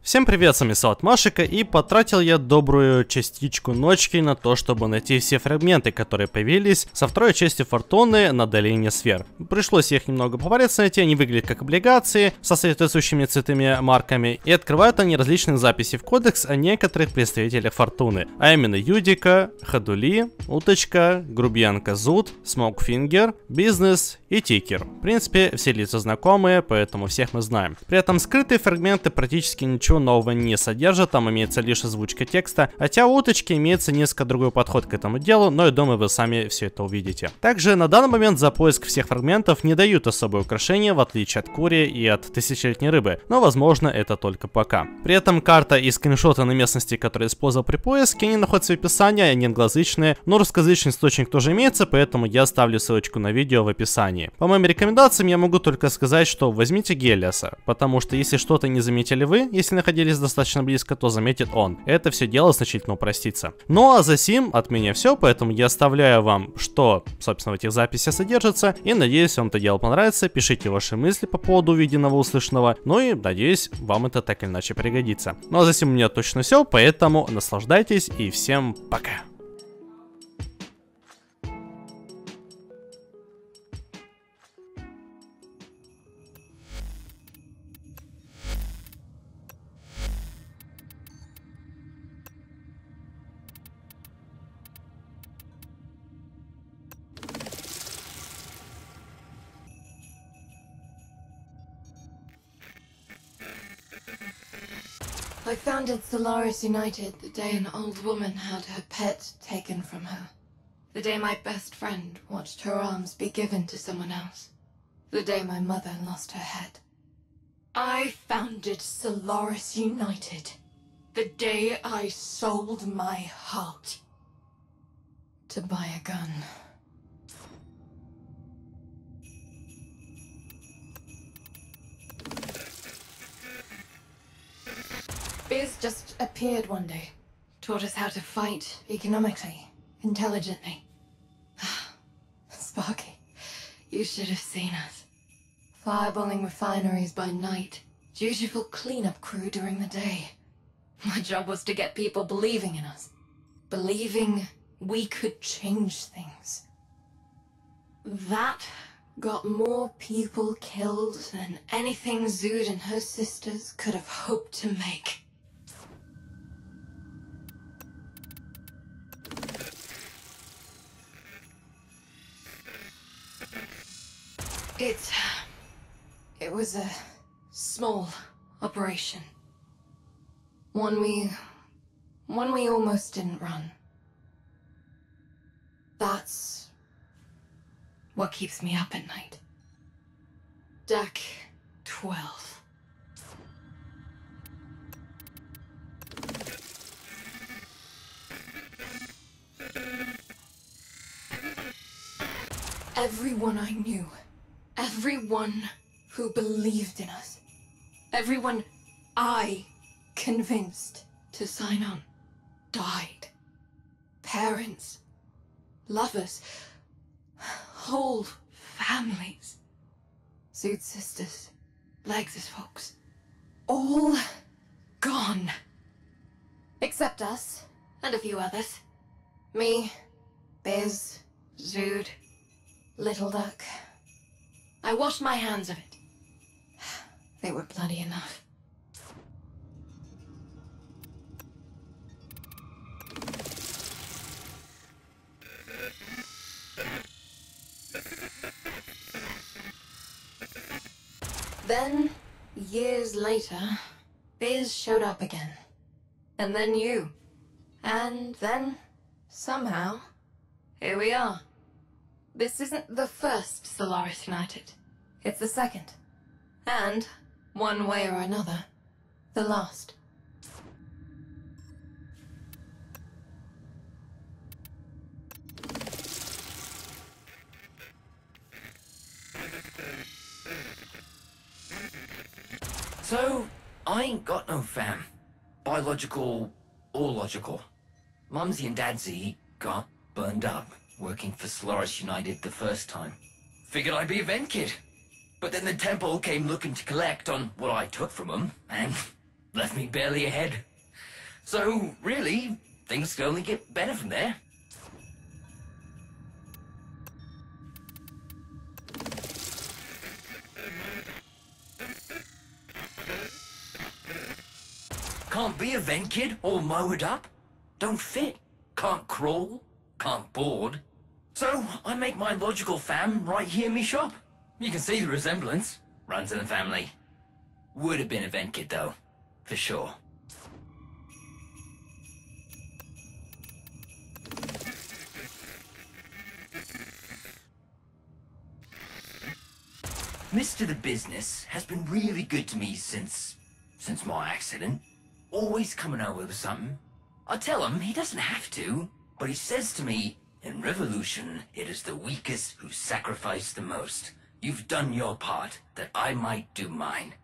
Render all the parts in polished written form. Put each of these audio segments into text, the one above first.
Всем привет, с вами SilentMashiko, и потратил я добрую частичку ночки на то, чтобы найти все фрагменты, которые появились со второй части Фортуны на долине сфер. Пришлось их немного повариться найти, они выглядят как облигации со соответствующими цветными марками, и открывают они различные записи в кодекс о некоторых представителях Фортуны, а именно Юдика, Ходули, Уточка, Грубьянка Зуд, Смокфингер, Бизнес и Тикер. В принципе, все лица знакомые, поэтому всех мы знаем. При этом скрытые фрагменты практически ничего нового не содержат, там имеется лишь озвучка текста, хотя у Уточки имеется несколько другой подход к этому делу, но я думаю, вы сами все это увидите. Также на данный момент за поиск всех фрагментов не дают особое украшения, в отличие от Кури и от Тысячелетней Рыбы, но возможно это только пока. При этом карта и скриншоты на местности, которые использовал при поиске, они находятся в описании, они англоязычные, но русскоязычный источник тоже имеется, поэтому я ставлю ссылочку на видео в описании. По моим рекомендациям я могу только сказать, что возьмите Гелиоса, потому что если что-то не заметили вы, если находились достаточно близко, то заметит он. Это все дело значительно упростится. Ну а за сим от меня все, поэтому я оставляю вам, что, собственно, в этих записях содержится, и надеюсь, вам это дело понравится. Пишите ваши мысли по поводу увиденного, услышанного, ну и надеюсь, вам это так или иначе пригодится. Ну а за сим у меня точно все, поэтому наслаждайтесь и всем пока. I founded Soляриса United the day an old woman had her pet taken from her. The day my best friend watched her arms be given to someone else. The day my mother lost her head. I founded Soляriса United the day I sold my heart to buy a gun. Biz just appeared one day, taught us how to fight economically, intelligently. Sparky, you should have seen us. Fireballing refineries by night, dutiful cleanup crew during the day. My job was to get people believing in us, believing we could change things. That got more people killed than anything Zood and her sisters could have hoped to make. It was a small operation. One we almost didn't run. That's what keeps me up at night. Deck 12. Everyone I knew, everyone who believed in us, everyone I convinced to sign on, died. Parents, lovers, whole families, Zood sisters, Legs' folks, all gone. Except us, and a few others. Me, Biz, Zood, Little Duck. I washed my hands of it. They were bloody enough. Then, years later, Biz showed up again. And then you. And then, somehow, here we are. This isn't the first Soляriса United. It's the second. And, one way or another, the last. So, I ain't got no fam. Biological or logical. Mumsy and Dadsy got burned up working for Soляriса United the first time. Figured I'd be a vent kid. But then the temple came looking to collect on what I took from them, and left me barely ahead. So, really, things can only get better from there. Can't be a vent kid all mowed up. Don't fit. Can't crawl. Can't board. So, I make my logical fam right here in me shop. You can see the resemblance. Runs in the family. Would have been a vent kid though. For sure. Mr. The Business has been really good to me since my accident. Always coming over with something. I tell him he doesn't have to, but he says to me, in revolution, it is the weakest who sacrifice the most. You've done your part, that I might do mine.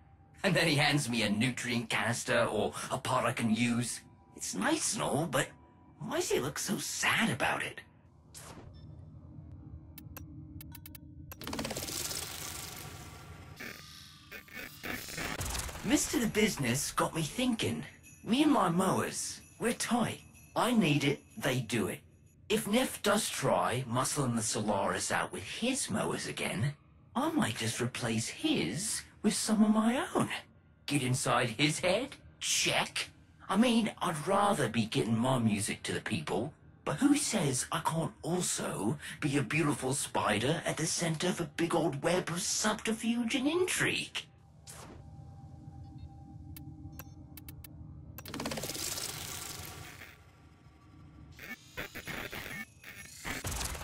And then he hands me a nutrient canister or a pot I can use. It's nice and all, but why does he look so sad about it? Mr. The Business got me thinking. Me and my mowers, we're tight. I need it, they do it. If Neff does try muscling the Solaris out with his mowers again, I might just replace his with some of my own. Get inside his head? Check. I mean, I'd rather be getting my music to the people, but who says I can't also be a beautiful spider at the center of a big old web of subterfuge and intrigue?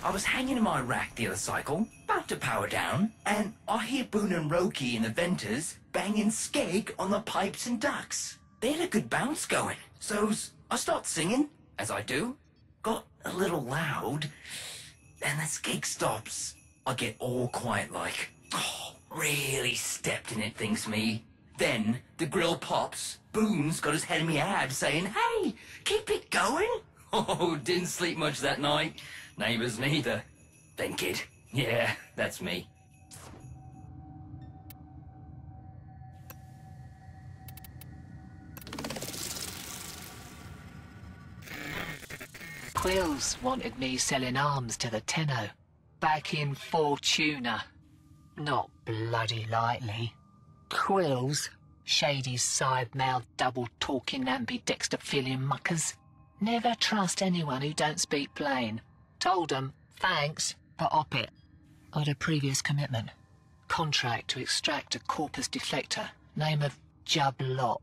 I was hanging in my rack the other cycle, about to power down, and I hear Boone and Roki and the Venters banging skeg on the pipes and ducts. They had a good bounce going, so I start singing, as I do. Got a little loud, and the skeg stops. I get all quiet like, oh, really stepped in it, thinks me. Then the grill pops. Boone's got his head in me abs saying, hey, keep it going. Oh, didn't sleep much that night. Neighbours neither. Then kid. Yeah, that's me. Quills wanted me selling arms to the Tenno. Back in Fortuna. Not bloody lightly. Quills. Shady side-mouthed, double-talking, ambidexter-feeling muckers. Never trust anyone who don't speak plain. Told them, thanks, but op it. I'd a previous commitment. Contract to extract a corpus deflector. Name of Jub Lot.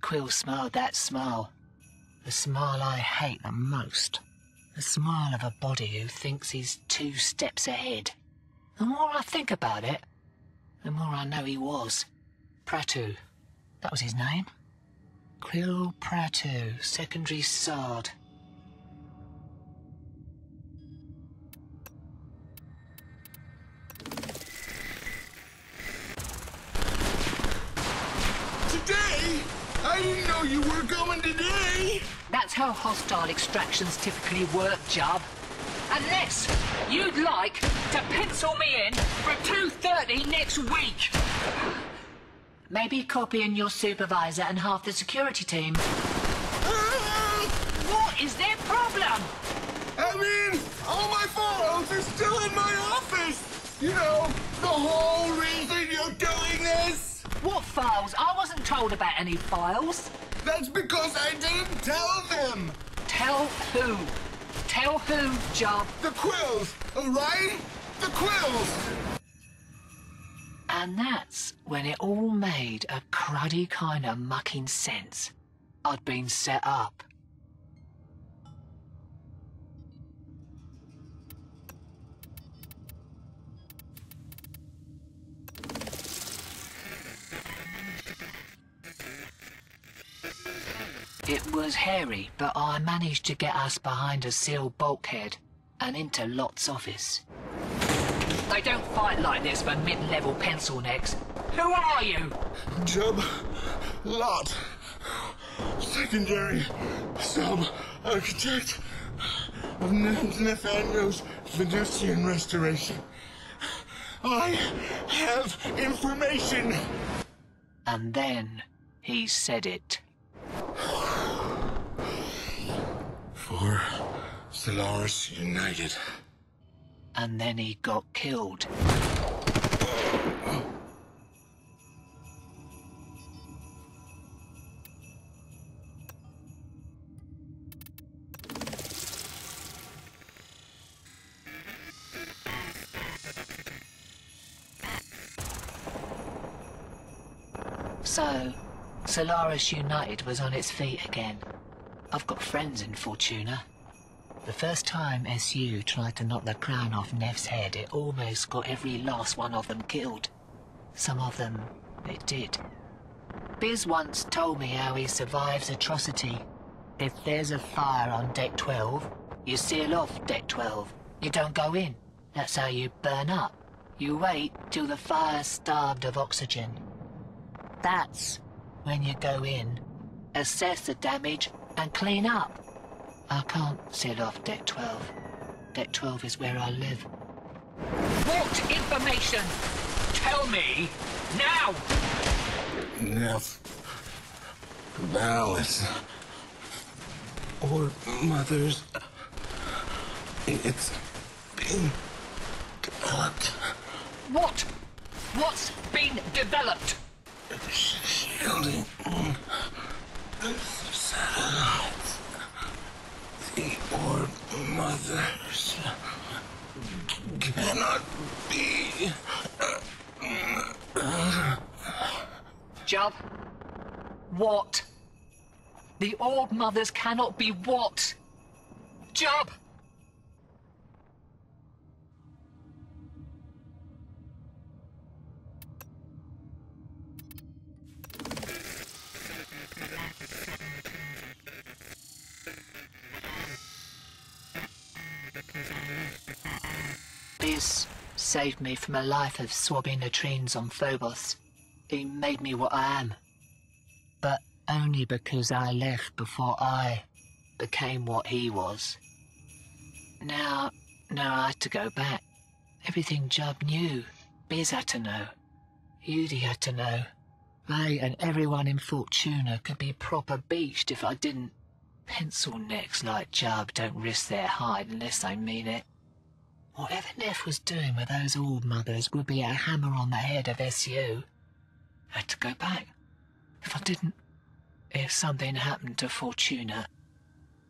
Quill smiled that smile. The smile I hate the most. The smile of a body who thinks he's 2 steps ahead. The more I think about it, the more I know he was. Pratu. That was his name. Quill Pratu, secondary Sard. Today? I didn't know you were coming today! That's how hostile extractions typically work, Jub. Unless you'd like to pencil me in for 2:30 next week. Maybe copying your supervisor and half the security team. What is their problem? I mean, all my files are still in my office! You know, the whole reason you're doing this! What files? I wasn't told about any files. That's because I didn't tell them! Tell who? Tell who, Jub? The Quills, alright? The Quills! And that's when it all made a cruddy kind of mucking sense. I'd been set up. It was hairy, but I managed to get us behind a sealed bulkhead and into Lot's office. They don't fight like this for mid-level pencil necks. Who are you? Jub Lot. Secondary sub-architect of Nathaniel's Venusian restoration. I have information. And then He said it. For Soляриса United. And then he got killed. So, Soляриса United was on its feet again. I've got friends in Fortuna. The first time SU tried to knock the crown off Nev's head, it almost got every last one of them killed. Some of them, it did. Biz once told me how he survives atrocity. If there's a fire on Deck 12, you seal off Deck 12. You don't go in. That's how you burn up. You wait till the fire's starved of oxygen. That's when you go in, assess the damage, and clean up. I can't seal off Deck 12. Deck 12 is where I live. What information? Tell me, now! Nev balance. Or mothers. It's been developed. What? What's been developed? Shielding satellites. The orb mothers cannot be. Jub? What? The orb mothers cannot be what? Jub? Biz saved me from a life of swabbing latrines on Phobos. He made me what I am. But only because I left before I became what he was. Now I had to go back. Everything Jub knew, Biz had to know. Yudi had to know. They and everyone in Fortuna could be proper beached if I didn't. Pencil necks like Jub don't risk their hide unless they mean it. Whatever Neff was doing with those orb mothers would be a hammer on the head of SU. I had to go back. If I didn't, if something happened to Fortuna,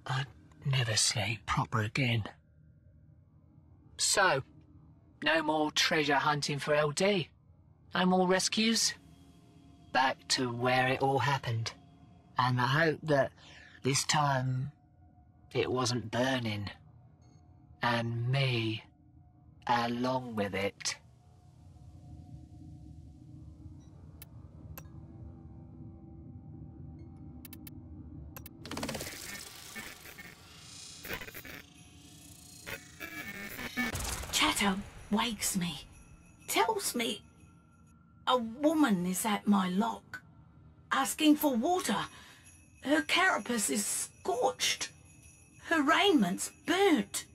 I'd never sleep proper again. So, no more treasure hunting for LD. No more rescues. Back to where it all happened. And I hope that this time it wasn't burning. And me along with it. Chatter wakes me, tells me a woman is at my lock, asking for water. Her carapace is scorched. Her raiment burnt.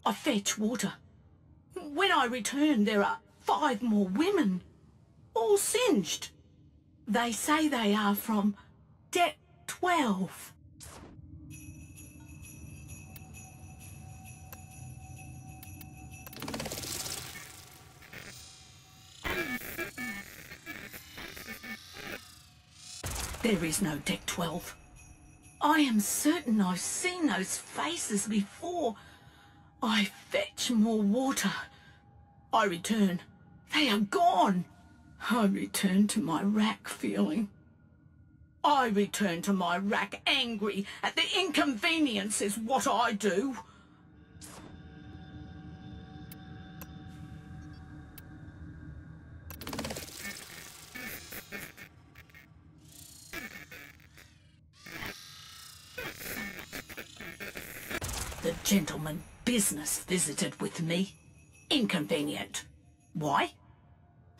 I fetch water. When I return, there are 5 more women, all singed. They say they are from Deck 12. There is no Deck 12. I am certain I've seen those faces before. I fetch more water. I return. They are gone. I return to my rack feeling. I return to my rack angry at the inconvenience is what I do. The gentleman business visited with me. Inconvenient. Why?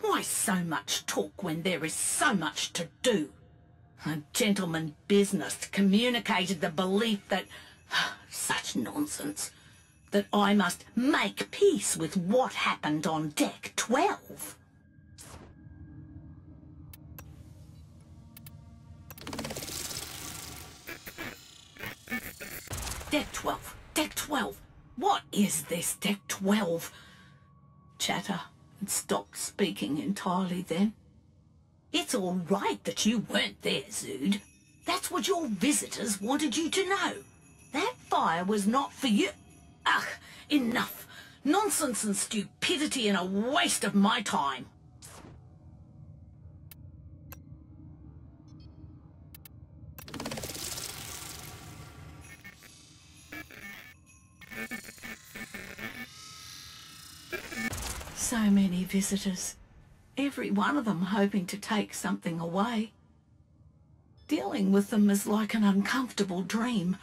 Why so much talk when there is so much to do? A gentleman business communicated the belief that... such nonsense. That I must make peace with what happened on Deck 12. Deck 12. Deck 12. What is this, Deck 12? Chatter had stopped speaking entirely then. It's all right that you weren't there, Zood. That's what your visitors wanted you to know. That fire was not for you. Ugh, enough. Nonsense and stupidity and a waste of my time. So many visitors. Every one of them hoping to take something away. Dealing with them is like an uncomfortable dream,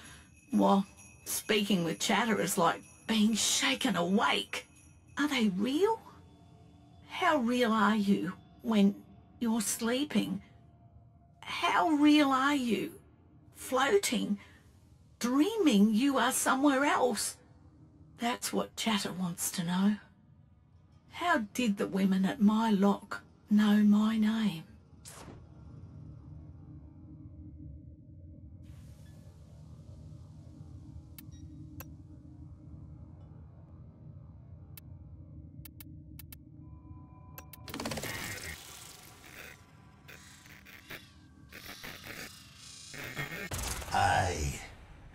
while speaking with Chatter is like being shaken awake. Are they real? How real are you when you're sleeping? How real are you? Floating? Dreaming you are somewhere else? That's what Chatter wants to know. How did the women at my lock know my name? I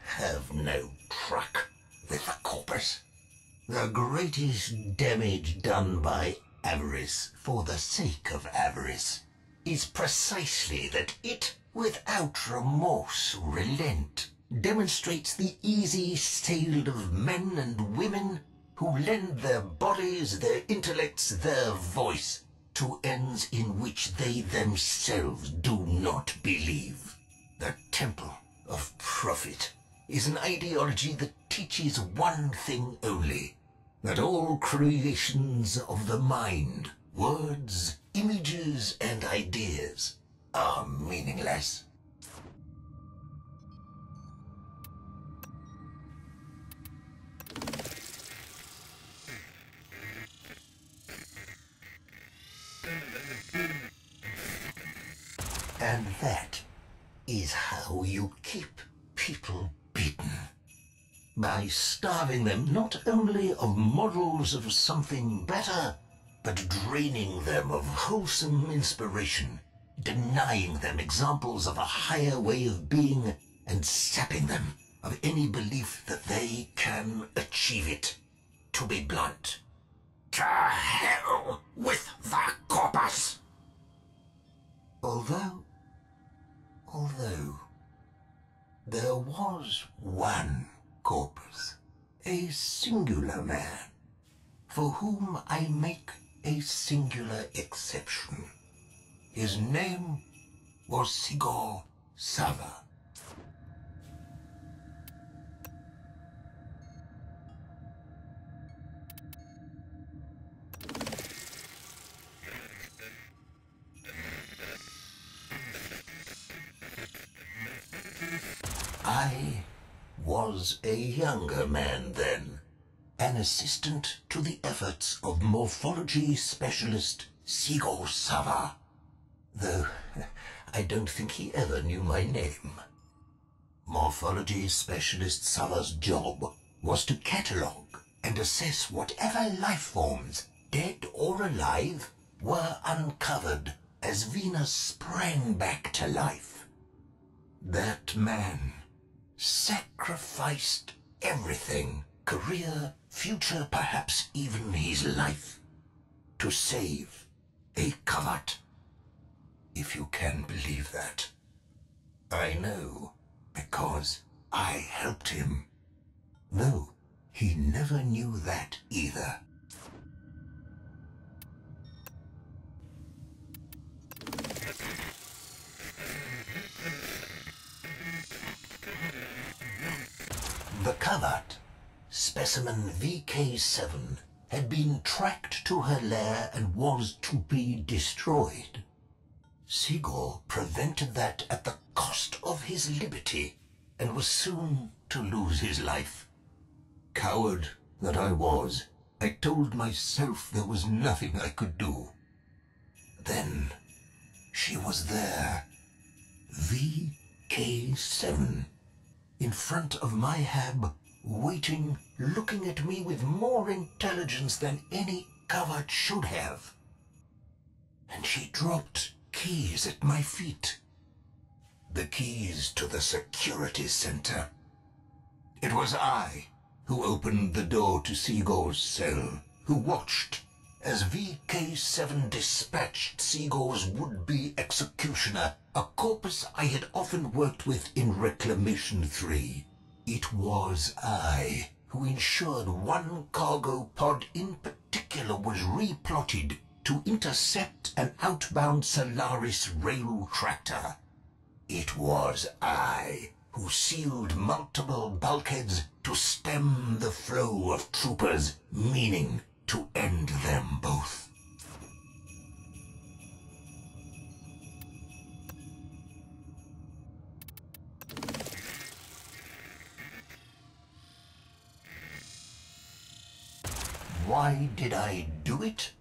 have no truck with the corpus. The greatest damage done by avarice for the sake of avarice is precisely that it, without remorse, relent, demonstrates the easy sale of men and women who lend their bodies, their intellects, their voice to ends in which they themselves do not believe. The temple of profit is an ideology that teaches one thing only, that all creations of the mind, words, images, and ideas are meaningless. And that is how you keep people beaten. By starving them not only of models of something better, but draining them of wholesome inspiration, denying them examples of a higher way of being, and sapping them of any belief that they can achieve it. To be blunt, to hell with the corpus! Although there was one corpus, a singular man, for whom I make a singular exception. His name was Sigor Sava. I was a younger man then, an assistant to the efforts of morphology specialist Sigor Sava, though I don't think he ever knew my name. Morphology specialist Sava's job was to catalogue and assess whatever life forms, dead or alive, were uncovered as Venus sprang back to life. That man sacrificed everything, career, future, perhaps even his life, to save a Kavat, if you can believe that. I know, because I helped him, though he never knew that either. The Kavat, specimen VK7, had been tracked to her lair and was to be destroyed. Sigor prevented that at the cost of his liberty, and was soon to lose his life. Coward that I was, I told myself there was nothing I could do. Then she was there, VK7. in front of my hab, waiting, looking at me with more intelligence than any covert should have. And she dropped keys at my feet. The keys to the security center. It was I who opened the door to Seagor's cell, who watched as VK7 dispatched Seagor's would-be executioner, a corpus I had often worked with in Reclamation 3. It was I who ensured one cargo pod in particular was replotted to intercept an outbound Solaris rail tractor. It was I who sealed multiple bulkheads to stem the flow of troopers, meaning to end them both. Why did I do it?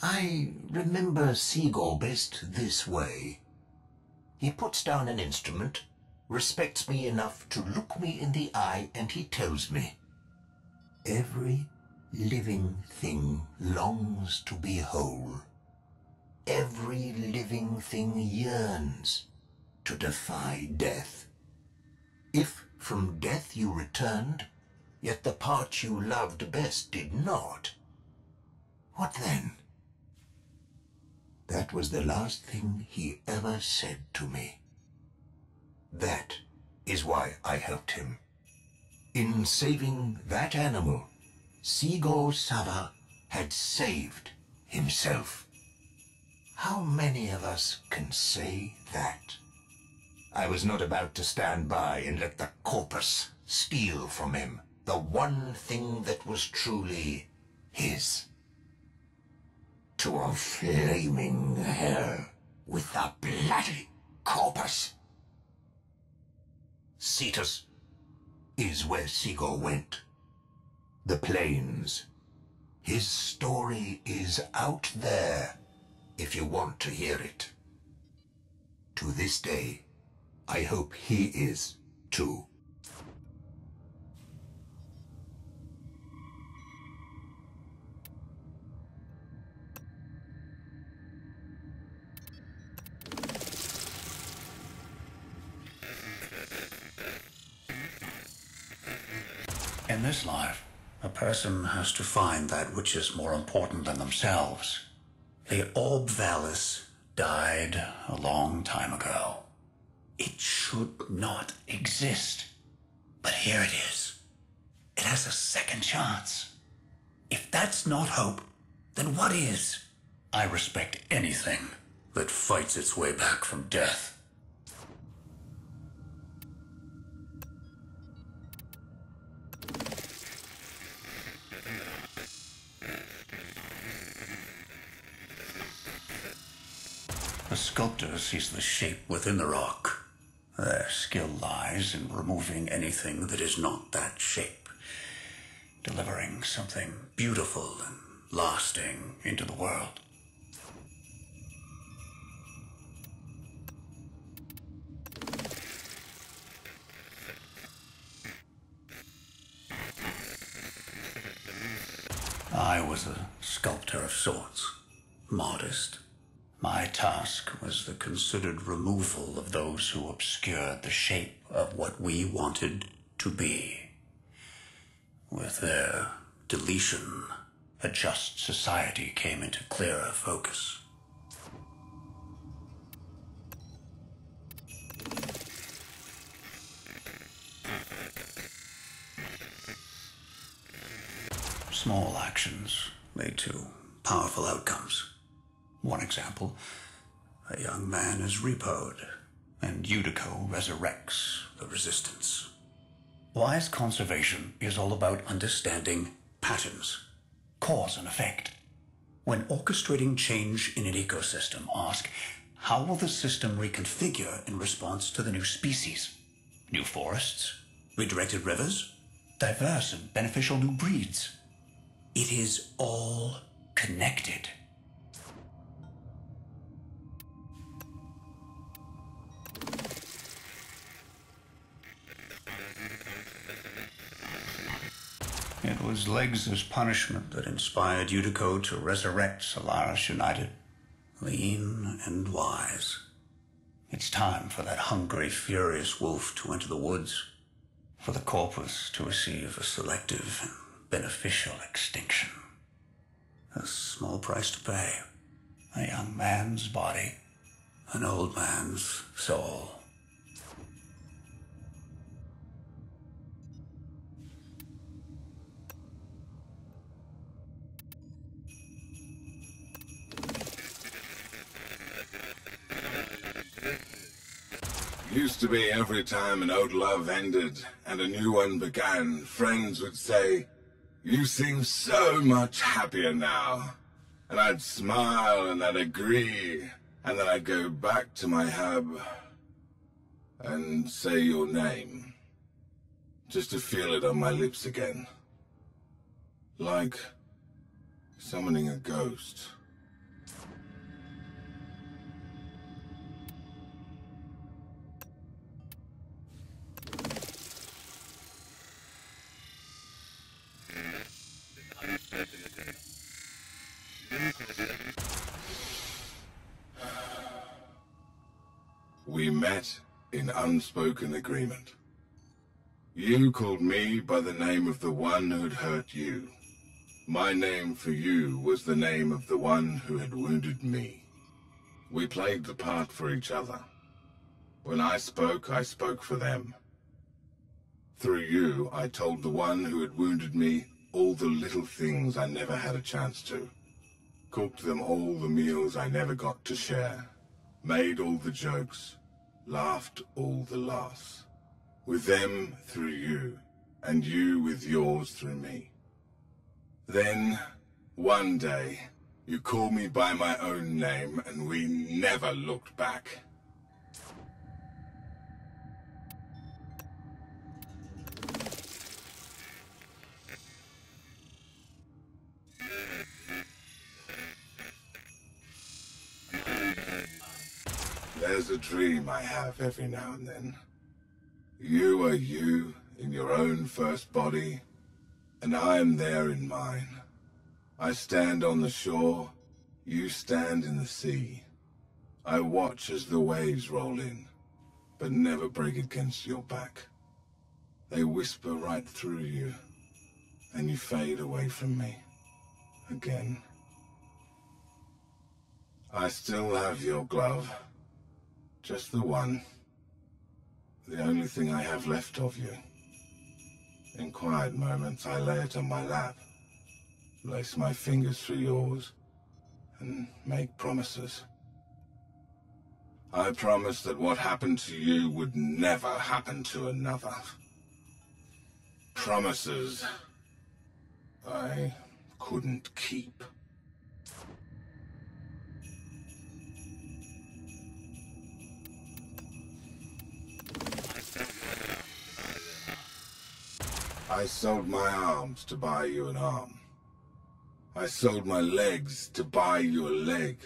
I remember Seagor best this way. He puts down an instrument, respects me enough to look me in the eye, and he tells me, every living thing longs to be whole. Every living thing yearns to defy death. If from death you returned, yet the part you loved best did not, what then? That was the last thing he ever said to me. That is why I helped him. In saving that animal, Seagor Sava had saved himself. How many of us can say that? I was not about to stand by and let the corpus steal from him the one thing that was truly his. To a flaming hell with the bloody corpus. Cetus is where Seagor went. The plains. His story is out there, if you want to hear it. To this day, I hope he is, too. In this life, a person has to find that which is more important than themselves. The Orb Valis died a long time ago. It should not exist. But here it is. It has a second chance. If that's not hope, then what is? I respect anything that fights its way back from death. A sculptor sees the shape within the rock. Their skill lies in removing anything that is not that shape, delivering something beautiful and lasting into the world. I was a sculptor of sorts, modest. My task was the considered removal of those who obscured the shape of what we wanted to be. With their deletion, a just society came into clearer focus. Small actions lead to powerful outcomes. One example, a young man is repoed, and Yudico resurrects the resistance. Wise conservation is all about understanding patterns, cause and effect. When orchestrating change in an ecosystem, ask, how will the system reconfigure in response to the new species? New forests? Redirected rivers? Diverse and beneficial new breeds? It is all connected. It was Legs' punishment that inspired Yutiko to resurrect Solaris United. Lean and wise. It's time for that hungry, furious wolf to enter the woods. For the corpus to receive a selective and beneficial extinction. A small price to pay. A young man's body. An old man's soul. Used to be every time an old love ended and a new one began, friends would say, "You seem so much happier now." And I'd smile and I'd agree, and then I'd go back to my hub and say your name, just to feel it on my lips again. Like summoning a ghost. We met in unspoken agreement. You called me by the name of the one who'd hurt you. My name for you was the name of the one who had wounded me. We played the part for each other. When I spoke for them. Through you, I told the one who had wounded me all the little things I never had a chance to. Cooked them all the meals I never got to share. Made all the jokes. Laughed all the laughs. With them through you, and you with yours through me. Then, one day, you called me by my own name, and we never looked back. There's a dream I have every now and then. You are you in your own first body, and I am there in mine. I stand on the shore, you stand in the sea. I watch as the waves roll in, but never break against your back. They whisper right through you, and you fade away from me. Again. I still have your glove. Just the one. The only thing I have left of you. In quiet moments, I lay it on my lap. Lace my fingers through yours. And make promises. I promised that what happened to you would never happen to another. Promises I couldn't keep. I sold my arms to buy you an arm. I sold my legs to buy you a leg.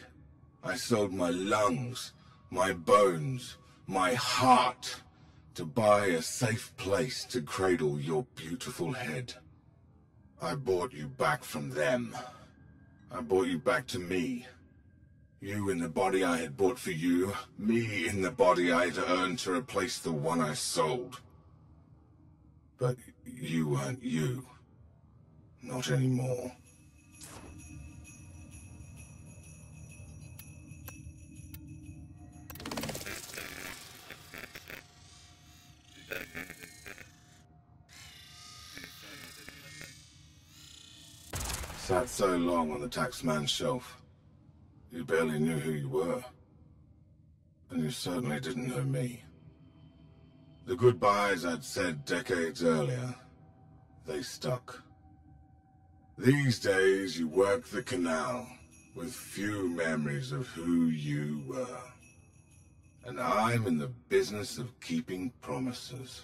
I sold my lungs, my bones, my heart to buy a safe place to cradle your beautiful head. I bought you back from them. I bought you back to me. You in the body I had bought for you, me in the body I had earned to replace the one I sold. But you weren't you. Not anymore. Sat so long on the taxman's shelf. You barely knew who you were. And you certainly didn't know me. The goodbyes I'd said decades earlier, they stuck. These days you work the canal, with few memories of who you were. And I'm in the business of keeping promises.